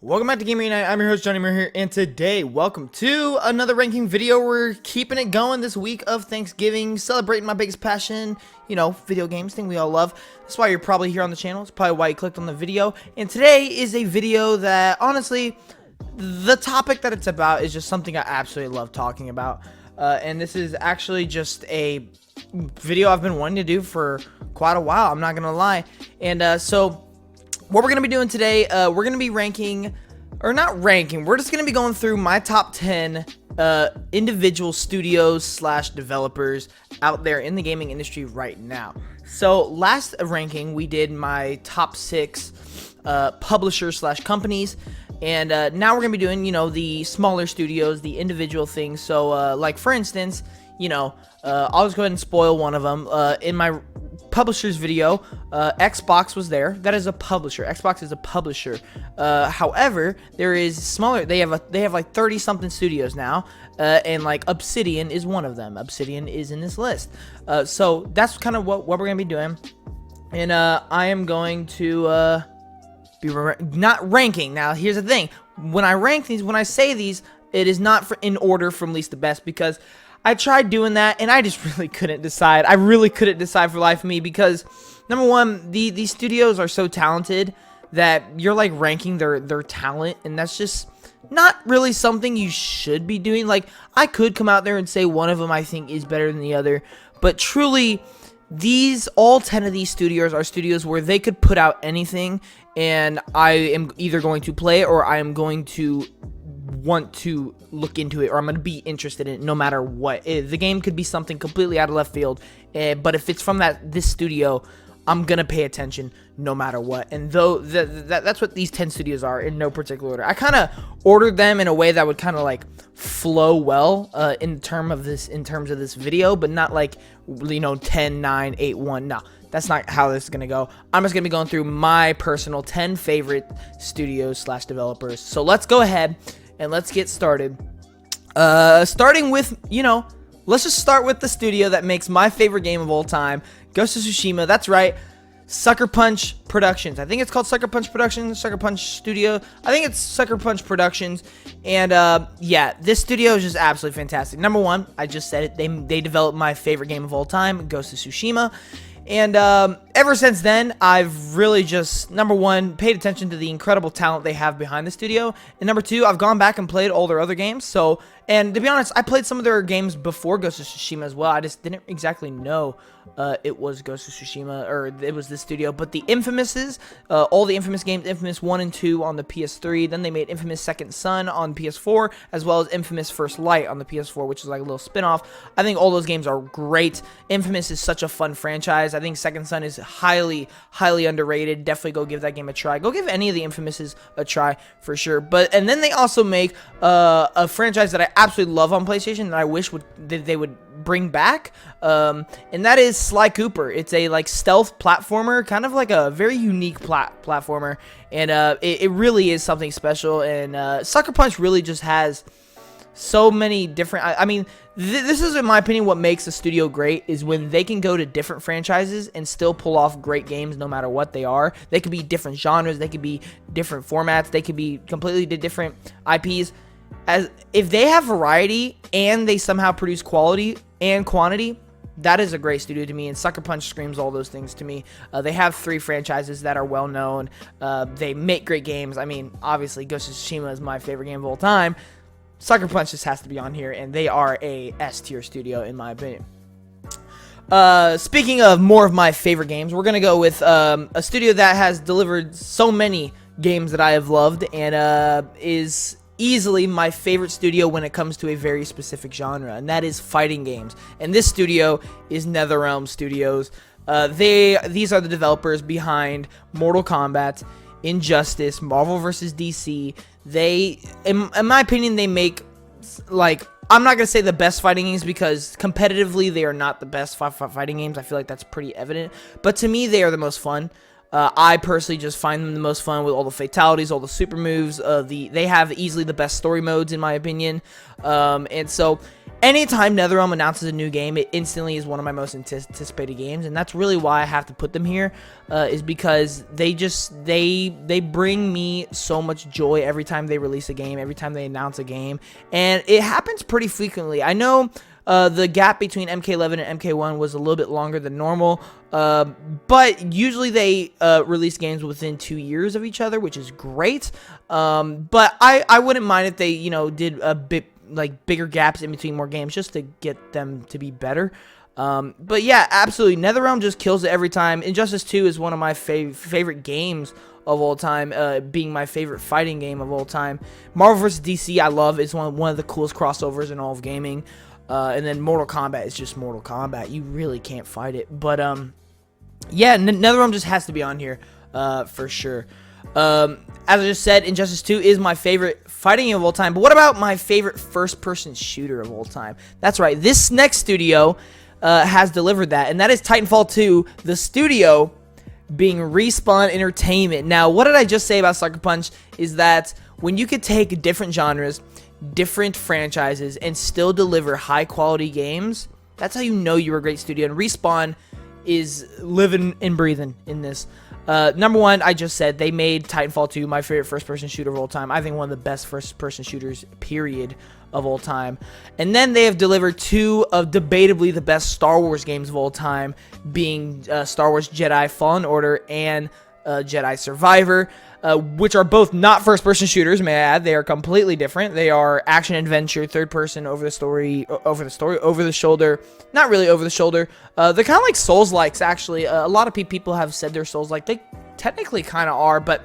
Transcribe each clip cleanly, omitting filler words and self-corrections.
Welcome back to G.A.M.E.R Unite. I'm your host, G.A.M.E.R here, and today, welcome to another ranking video. We're keeping it going this week of Thanksgiving, celebrating my biggest passion, video games, thing we all love. That's why you're probably here on the channel. It's probably why you clicked on the video. And today is a video that, honestly, the topic that it's about is just something I absolutely love talking about. And this is actually just a video I've been wanting to do for quite a while, I'm not going to lie. And so what we're going to be doing today, we're going to be ranking, or not ranking, we're just going to be going through my top 10 individual studios slash developers out there in the gaming industry right now. So last ranking, we did my top 6 publishers slash companies, and now we're going to be doing, the smaller studios, the individual things. So like for instance, I'll just go ahead and spoil one of them. In my publishers video, Xbox was there. That is a publisher. Xbox is a publisher. However, there is smaller. They have like 30 something studios now, and like Obsidian is one of them. Obsidian is in this list. So that's kind of what we're gonna be doing. And I am going to be not ranking. Now here's the thing: when I rank these, when I say these, it is not in order from least to best, because I tried doing that, and I just really couldn't decide. I really couldn't decide for life of me, because, number one, these studios are so talented that you're, like, ranking their talent, and that's just not really something you should be doing. Like, I could come out there and say one of them I think is better than the other, but truly, all 10 of these studios are studios where they could put out anything, and I am either going to play it or I am going to want to look into it, or I'm going to be interested in it no matter what. The game could be something completely out of left field, but if it's from this studio, I'm going to pay attention no matter what. And that's what these 10 studios are in no particular order. I kind of ordered them in a way that would kind of like flow well in terms of this video, but not like 10, 9, 8, 1. No, that's not how this is going to go. I'm just going to be going through my personal 10 favorite studios slash developers. So let's go ahead and let's get started. Starting with, let's just start with the studio that makes my favorite game of all time, Ghost of Tsushima. That's right, Sucker Punch Productions. I think it's called Sucker Punch Productions, Sucker Punch Studio. I think it's Sucker Punch Productions. And yeah, this studio is just absolutely fantastic. Number one, I just said it, they developed my favorite game of all time, Ghost of Tsushima. And ever since then, I've really just, number one, paid attention to the incredible talent they have behind the studio. And number two, I've gone back and played all their other games. So, and to be honest, I played some of their games before Ghost of Tsushima as well. I just didn't exactly know it was Ghost of Tsushima, or it was this studio. But the Infamouses, all the Infamous games, Infamous 1 and 2 on the PS3. Then they made Infamous Second Son on PS4, as well as Infamous First Light on the PS4, which is like a little spin-off. I think all those games are great. Infamous is such a fun franchise. I think Second Son is highly, highly underrated. Definitely go give that game a try. Go give any of the Infamouses a try for sure. And then they also make a franchise that I absolutely love on PlayStation that I wish they would bring back, and that is Sly Cooper. It's a like stealth platformer, kind of like a very unique platformer, and it really is something special. And Sucker Punch really just has so many different, I mean, this is, in my opinion, what makes a studio great, is when they can go to different franchises and still pull off great games no matter what they are. They could be different genres, they could be different formats, they could be completely different IPs. As if they have variety and they somehow produce quality and quantity, that is a great studio to me, and Sucker Punch screams all those things to me. They have 3 franchises that are well known. They make great games. I mean, obviously, Ghost of Tsushima is my favorite game of all time. Sucker Punch just has to be on here, and they are a S-tier studio in my opinion. Speaking of more of my favorite games, we're gonna go with a studio that has delivered so many games that I have loved, and is easily my favorite studio when it comes to a very specific genre, and that is fighting games. And this studio is NetherRealm Studios. These are the developers behind Mortal Kombat, Injustice, Marvel vs. DC. They, in my opinion, they make, like, I'm not going to say the best fighting games, because competitively they are not the best fighting games. I feel like that's pretty evident. But to me, they are the most fun. I personally just find them the most fun with all the fatalities, all the super moves. They have easily the best story modes, in my opinion. And so Anytime NetherRealm announces a new game, it instantly is one of my most anticipated games, and that's really why I have to put them here, is because they bring me so much joy every time they release a game, every time they announce a game, and it happens pretty frequently. I know the gap between MK11 and MK1 was a little bit longer than normal, but usually they release games within 2 years of each other, which is great. But I wouldn't mind if they, did a bit like bigger gaps in between more games just to get them to be better. But yeah, absolutely, NetherRealm just kills it every time. Injustice 2 is one of my favorite games of all time, being my favorite fighting game of all time. Marvel vs. DC I love. It's one of the coolest crossovers in all of gaming. And then Mortal Kombat is just Mortal Kombat. You really can't fight it. But yeah, NetherRealm just has to be on here for sure. As I just said, Injustice 2 is my favorite fighting game of all time. But what about my favorite first-person shooter of all time? That's right. This next studio has delivered that, and that is Titanfall 2, the studio being Respawn Entertainment. Now, what did I just say about Sucker Punch is that when you could take different genres, different franchises, and still deliver high-quality games, that's how you know you're a great studio. And Respawn is living and breathing in this. Number one, I just said they made Titanfall 2 my favorite first-person shooter of all time. I think one of the best first-person shooters, period, of all time. And then they have delivered two of debatably the best Star Wars games of all time, being Star Wars Jedi Fallen Order and Jedi Survivor, which are both not first-person shooters, may I add. They are completely different. They are action-adventure, third-person, over the shoulder. Not really over the shoulder. They're kind of like Souls-likes, actually. A lot of people have said they're Souls-like. They technically kind of are, but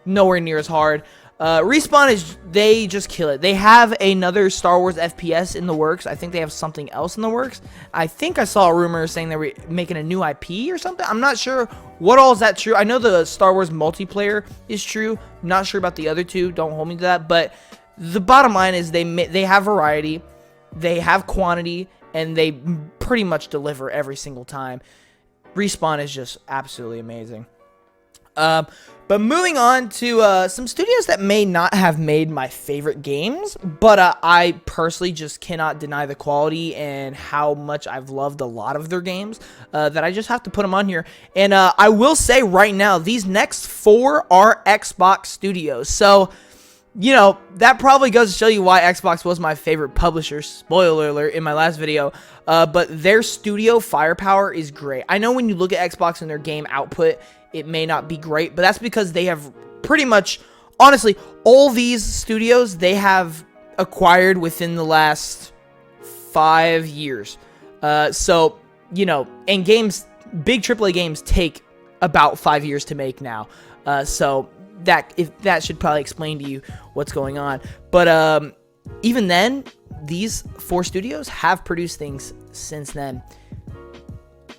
nowhere near as hard. Respawn they just kill it. They have another Star Wars FPS in the works. I think they have something else in the works. I think I saw a rumor saying they were making a new IP or something. I'm not sure what all is that true. I know the Star Wars multiplayer is true. I'm not sure about the other two. Don't hold me to that. But the bottom line is they have variety, they have quantity, and they pretty much deliver every single time. Respawn is just absolutely amazing. But moving on to some studios that may not have made my favorite games, but I personally just cannot deny the quality and how much I've loved a lot of their games, that I just have to put them on here. And I will say right now, these next four are Xbox studios. So, that probably goes to show you why Xbox was my favorite publisher. Spoiler alert in my last video. But their studio firepower is great. I know when you look at Xbox and their game output, it may not be great, but that's because they have pretty much, honestly, all these studios they have acquired within the last 5 years. So, and games, big AAA games take about 5 years to make now. So that should probably explain to you what's going on. But even then, these four studios have produced things since then,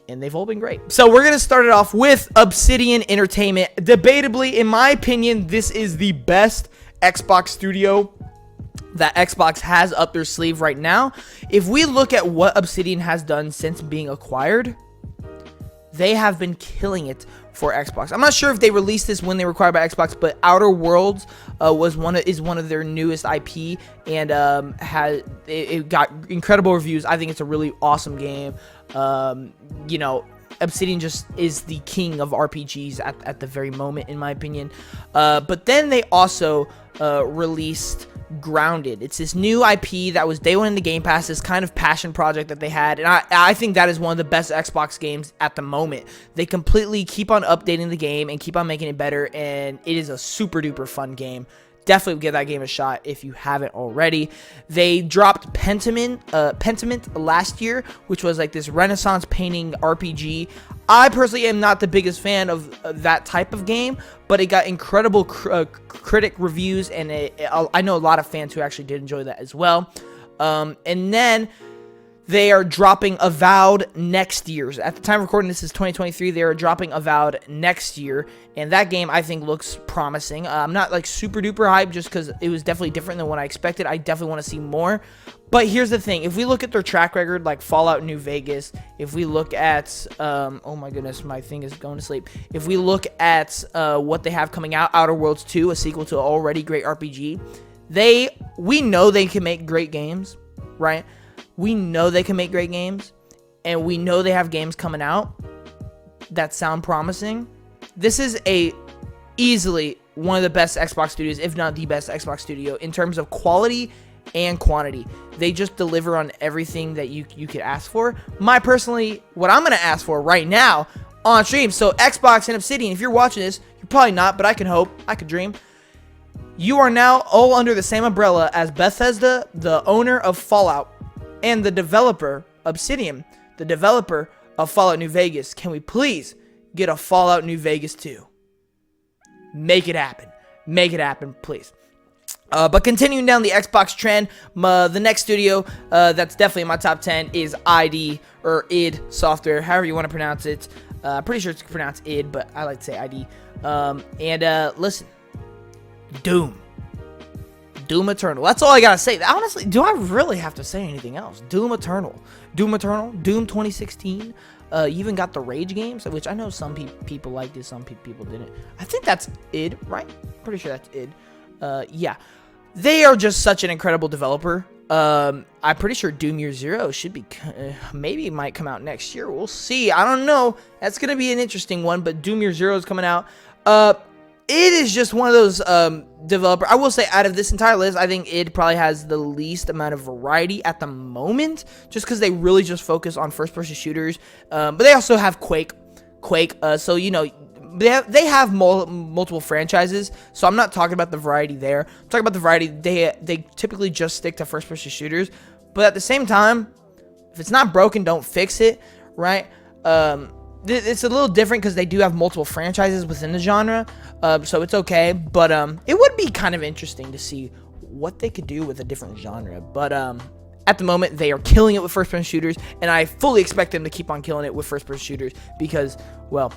and they've all been great. So we're going to start it off with Obsidian Entertainment. Debatably, in my opinion, this is the best Xbox studio that Xbox has up their sleeve right now. If we look at what Obsidian has done since being acquired, they have been killing it for Xbox. I'm not sure if they released this when they were acquired by Xbox, but Outer Worlds is one of their newest IP, and it got incredible reviews. I think it's a really awesome game. Obsidian just is the king of RPGs at the very moment, in my opinion. But then they also released Grounded. It's this new IP that was day one in the Game Pass, this kind of passion project that they had, and I think that is one of the best Xbox games at the moment. They completely keep on updating the game and keep on making it better, and it is a super duper fun game. Definitely give that game a shot if you haven't already. They dropped Pentiment last year, which was like this Renaissance painting RPG. I personally am not the biggest fan of that type of game, but it got incredible critic reviews, and I know a lot of fans who actually did enjoy that as well. And then they are dropping Avowed next year. At the time of recording, this is 2023. They are dropping Avowed next year, and that game I think looks promising. I'm not like super duper hyped just because it was definitely different than what I expected. I definitely want to see more. But here's the thing: if we look at their track record, like Fallout New Vegas, if we look at, oh my goodness, my thing is going to sleep. If we look at what they have coming out, Outer Worlds 2, a sequel to an already great RPG, we know they can make great games, right? we know they can make great games, and we know they have games coming out that sound promising. This is easily one of the best Xbox studios, if not the best Xbox studio, in terms of quality and quantity. They just deliver on everything that you could ask for. What I'm going to ask for right now on stream, so Xbox and Obsidian, if you're watching this, you're probably not, but I can hope, I could dream. You are now all under the same umbrella as Bethesda, the owner of Fallout, and the developer, Obsidian, the developer of Fallout New Vegas. Can we please get a Fallout New Vegas 2? Make it happen. Make it happen, please. But continuing down the Xbox trend, the next studio that's definitely in my top 10 is ID, or id Software, however you want to pronounce it. Pretty sure it's pronounced id, but I like to say ID. Listen, Doom Eternal. That's all I gotta say. Honestly, do I really have to say anything else? Doom Eternal, Doom 2016. You even got the Rage games, which I know some people liked it, some people didn't. I think that's id, right? Pretty sure that's id. Yeah, they are just such an incredible developer. I'm pretty sure Doom Year Zero should be, maybe it might come out next year. We'll see. I don't know. That's gonna be an interesting one. But Doom Year Zero is coming out. It is just one of those developer. I will say, out of this entire list, I think it probably has the least amount of variety at the moment, just because they really just focus on first-person shooters. But they also have Quake. So you know, they have multiple franchises. So I'm not talking about the variety there. I'm talking about the variety. They typically just stick to first-person shooters. But at the same time, if it's not broken, don't fix it, right? It's a little different because they do have multiple franchises within the genre, so it's okay. But it would be kind of interesting to see what they could do with a different genre. But at the moment, they are killing it with first-person shooters, and I fully expect them to keep on killing it with first-person shooters because, well,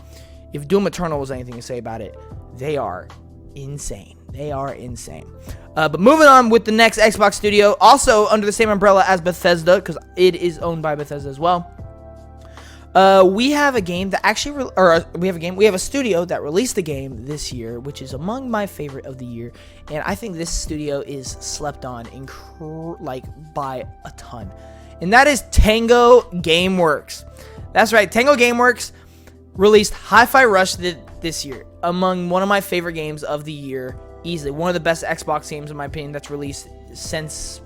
if Doom Eternal was anything to say about it, they are insane. They are insane. But moving on with the next Xbox studio, also under the same umbrella as Bethesda, because it is owned by Bethesda as well. We have a game that actually, we have a studio that released a game this year, which is among my favorite of the year, and I think this studio is slept on, by a ton, and that is Tango Gameworks. That's right, Tango Gameworks released Hi-Fi Rush this year, among one of my favorite games of the year, easily one of the best Xbox games in my opinion that's released since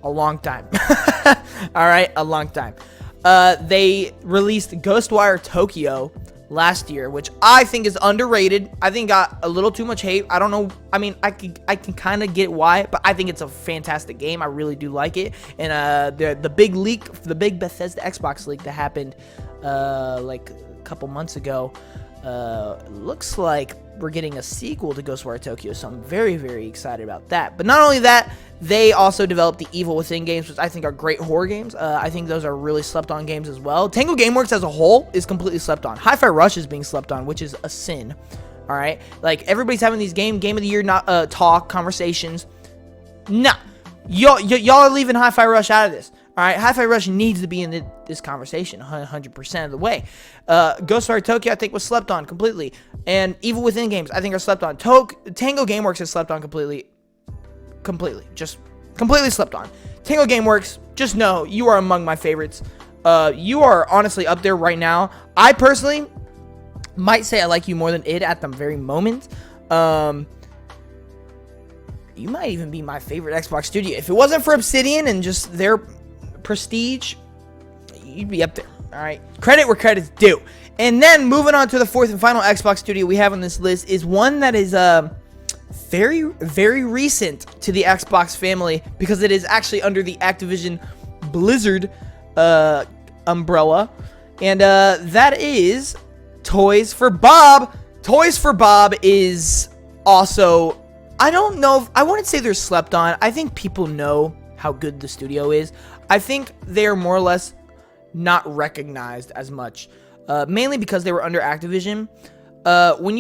a long time. All right, a long time. They released Ghostwire Tokyo last year, which I think is underrated. I think got a little too much hate. I don't know. I mean, I can kind of get why, but I think it's a fantastic game. I really do like it. And the big leak, the big Bethesda Xbox leak that happened like a couple months ago, looks like we're getting a sequel to Ghostwire Tokyo, so I'm very, very excited about that. But not only that, they also developed the Evil Within games, which I think are great horror games. I think those are really slept-on games as well. Tango Gameworks as a whole is completely slept on. Hi-Fi Rush is being slept on, which is a sin. All right, like everybody's having these game of the year talk conversations. Nah, y'all are leaving Hi-Fi Rush out of this. All right, Hi-Fi Rush needs to be in this conversation 100% of the way. Ghostwire Tokyo, I think, was slept on completely. And Evil Within games, I think, are slept on. Tango Gameworks is slept on completely. Just completely slept on. Tango Gameworks, just know you are among my favorites. You are honestly up there right now. I personally might say I like you more than id at the very moment. You might even be my favorite Xbox studio. If it wasn't for Obsidian and just their prestige, you'd be up there. All right, credit where credit's due. And then moving on to the fourth and final Xbox studio we have on this list is one that is very, very recent to the Xbox family, because it is actually under the Activision Blizzard umbrella, and that is Toys for Bob. Toys for Bob is also, I don't know if I wouldn't say they're slept on. I think people know how good the studio is. I think they are more or less not recognized as much, mainly because they were under Activision. When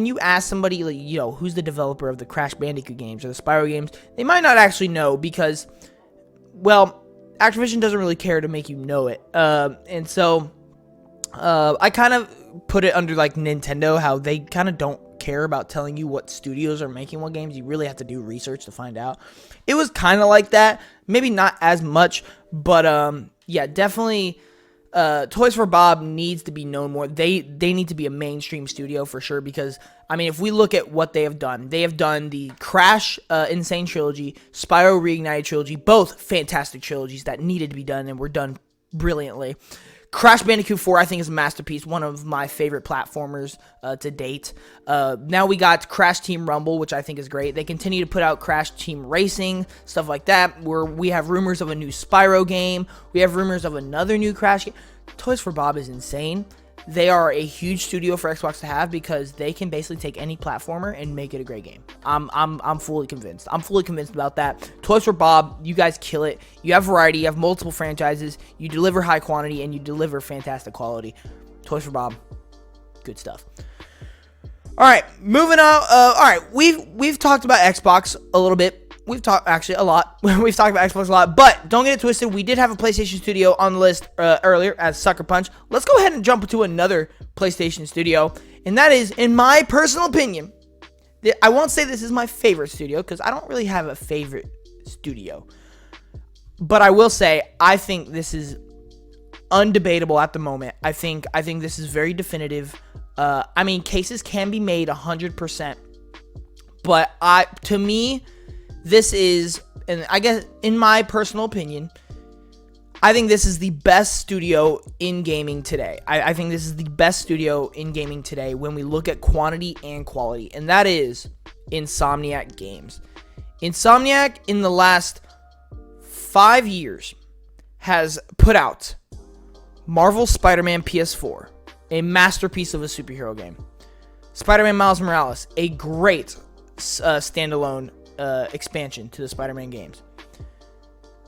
you ask somebody, like, you know, who's the developer of the Crash Bandicoot games or the Spyro games, they might not actually know, because, well, Activision doesn't really care to make you know it. And so I kind of put it under like Nintendo, how they kind of don't care about telling you what studios are making what games. You really have to do research to find out. It was kind of like that. Maybe not as much, but yeah, definitely Toys for Bob needs to be known more. They need to be a mainstream studio for sure, because I mean, if we look at what they have done the Crash Insane Trilogy, Spyro Reignited Trilogy, both fantastic trilogies that needed to be done and were done brilliantly. Crash Bandicoot 4, I think, is a masterpiece, one of my favorite platformers to date. Now we got Crash Team Rumble, which I think is great. They continue to put out Crash Team Racing, stuff like that, where we have rumors of a new Spyro game. We have rumors of another new Crash game. Toys for Bob is insane. They are a huge studio for Xbox to have, because they can basically take any platformer and make it a great game. I'm fully convinced. I'm fully convinced about that. Toys for Bob, you guys kill it. You have variety. You have multiple franchises. You deliver high quantity, and you deliver fantastic quality. Toys for Bob, good stuff. All right, moving on. All right, we've talked about Xbox a little bit. We've talked, actually, a lot. We've talked about Xbox a lot, but don't get it twisted. We did have a PlayStation studio on the list earlier as Sucker Punch. Let's go ahead and jump into another PlayStation studio, and that is, in my personal opinion, I won't say this is my favorite studio, because I don't really have a favorite studio, but I will say I think this is undebatable at the moment. I think this is very definitive. I mean, cases can be made 100%, but to me, this is, and I guess in my personal opinion, I think this is the best studio in gaming today. I think this is the best studio in gaming today when we look at quantity and quality, and that is Insomniac Games. Insomniac, in the last 5 years, has put out Marvel Spider-Man PS4, a masterpiece of a superhero game. Spider-Man Miles Morales, a great standalone expansion to the Spider-Man games.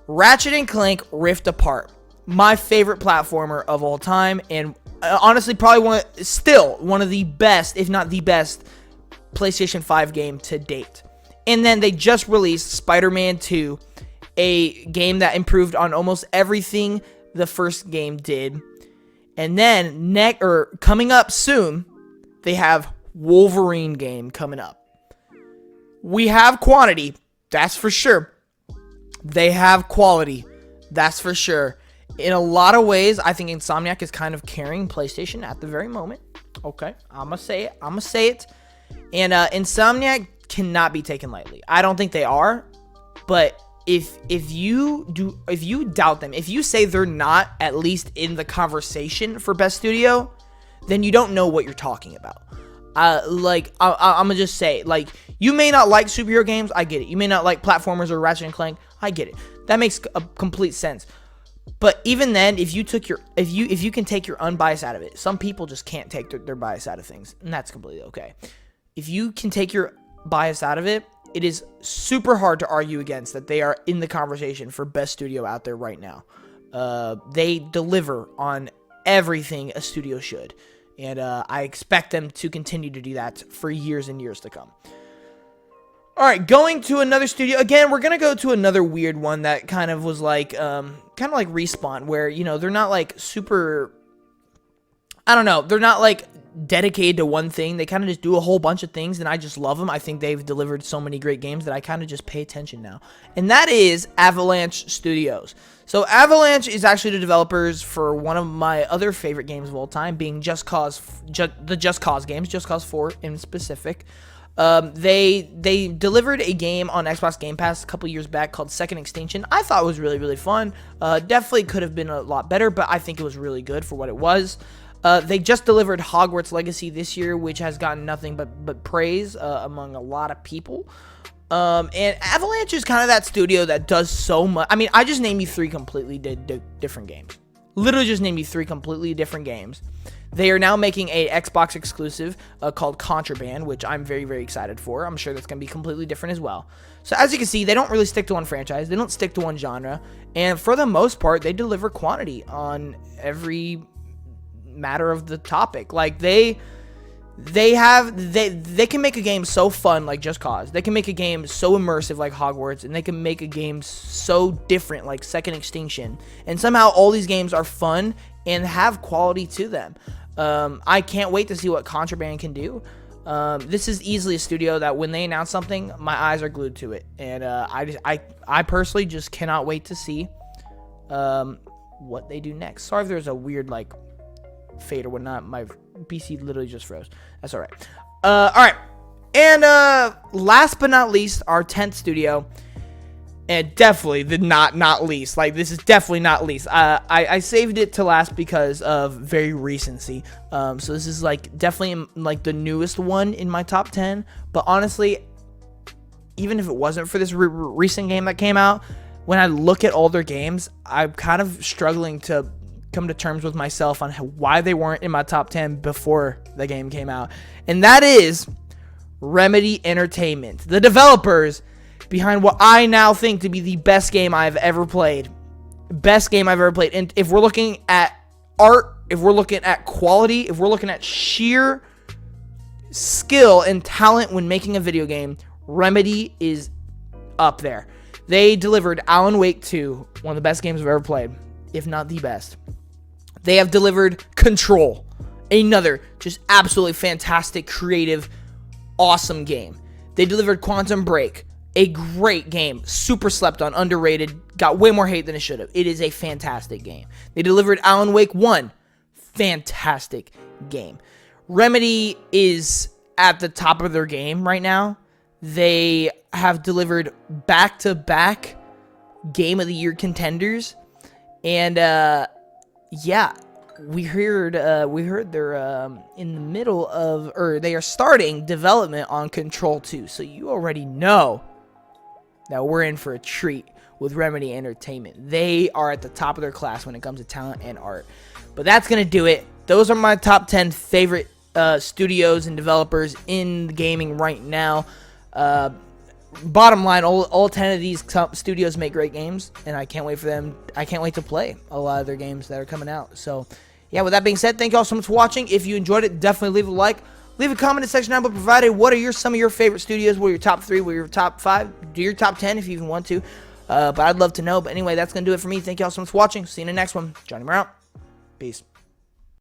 Ratchet & Clank Rift Apart, my favorite platformer of all time, and honestly probably one of the best, if not the best, PlayStation 5 game to date. And then they just released Spider-Man 2, a game that improved on almost everything the first game did. And then coming up soon, they have Wolverine game coming up. We have quantity, that's for sure. They have quality, that's for sure. In a lot of ways, I think Insomniac is kind of carrying PlayStation at the very moment. Okay, I'm gonna say it. And Insomniac cannot be taken lightly. I don't think they are, but if you doubt them, if you say they're not at least in the conversation for best studio, then you don't know what you're talking about. I'm gonna just say, like, you may not like superhero games, I get it. You may not like platformers or Ratchet and Clank, I get it. That makes a complete sense. But even then, if you can take your unbiased out of it, some people just can't take their bias out of things, and that's completely okay. If you can take your bias out of it, it is super hard to argue against that they are in the conversation for best studio out there right now. They deliver on everything a studio should. And I expect them to continue to do that for years and years to come. All right, going to another studio. Again, we're going to go to another weird one that kind of was like, Respawn, where, you know, they're not like super, I don't know, they're not like dedicated to one thing. They kind of just do a whole bunch of things, and I just love them. I think they've delivered so many great games that I kind of just pay attention now. And that is Avalanche Studios. So Avalanche is actually the developers for one of my other favorite games of all time, being the Just Cause games, Just Cause 4 in specific. They delivered a game on Xbox Game Pass a couple years back called Second Extinction. I thought it was really, really fun. Definitely could have been a lot better, but I think it was really good for what it was. They just delivered Hogwarts Legacy this year, which has gotten nothing but praise among a lot of people. And Avalanche is kind of that studio that does so much. I mean, I just named you 3 completely different games. Literally just named you 3 completely different games. They are now making a Xbox exclusive called Contraband, which I'm very, very excited for. I'm sure that's going to be completely different as well. So as you can see, they don't really stick to one franchise. They don't stick to one genre. And for the most part, they deliver quantity on every matter of the topic. Like, they can make a game so fun like Just Cause. They can make a game so immersive like Hogwarts, and they can make a game so different like Second Extinction. And somehow all these games are fun and have quality to them. I can't wait to see what Contraband can do. This is easily a studio that when they announce something, my eyes are glued to it, and I personally just cannot wait to see what they do next. Sorry if there's a weird like fade or whatnot. My PC literally just froze. That's all right. All right, and last but not least, our 10th studio. And definitely the not least. Like, this is definitely not least. I saved it to last because of very recency. So this is like definitely like the newest one in my top 10. But honestly, even if it wasn't for this recent game that came out, when I look at all their games, I'm kind of struggling to come to terms with myself on why they weren't in my top 10 before the game came out. And that is Remedy Entertainment, the developers behind what I now think to be the best game I've ever played. Best game I've ever played. And if we're looking at art, if we're looking at quality, if we're looking at sheer skill and talent when making a video game, Remedy is up there. They delivered Alan Wake 2, one of the best games I've ever played, if not the best. They have delivered Control, another just absolutely fantastic, creative, awesome game. They delivered Quantum Break, a great game, super slept on, underrated, got way more hate than it should have. It is a fantastic game. They delivered Alan Wake 1, fantastic game. Remedy is at the top of their game right now. They have delivered back-to-back Game of the Year contenders, and yeah, we heard they're in the middle of, or they are starting development on Control 2. So you already know that we're in for a treat with Remedy Entertainment. They are at the top of their class when it comes to talent and art. But that's going to do it. Those are my top 10 favorite studios and developers in gaming right now. Bottom line, all 10 of these studios make great games, and I can't wait for them. I can't wait to play a lot of their games that are coming out. So, yeah, with that being said, thank you all so much for watching. If you enjoyed it, definitely leave a like. Leave a comment in the section down below provided what are some of your favorite studios, what are your top 3, what are your top 5, do your top 10 if you even want to. But I'd love to know. But anyway, that's going to do it for me. Thank you all so much for watching. See you in the next one. G.A.M.E.R out. Peace.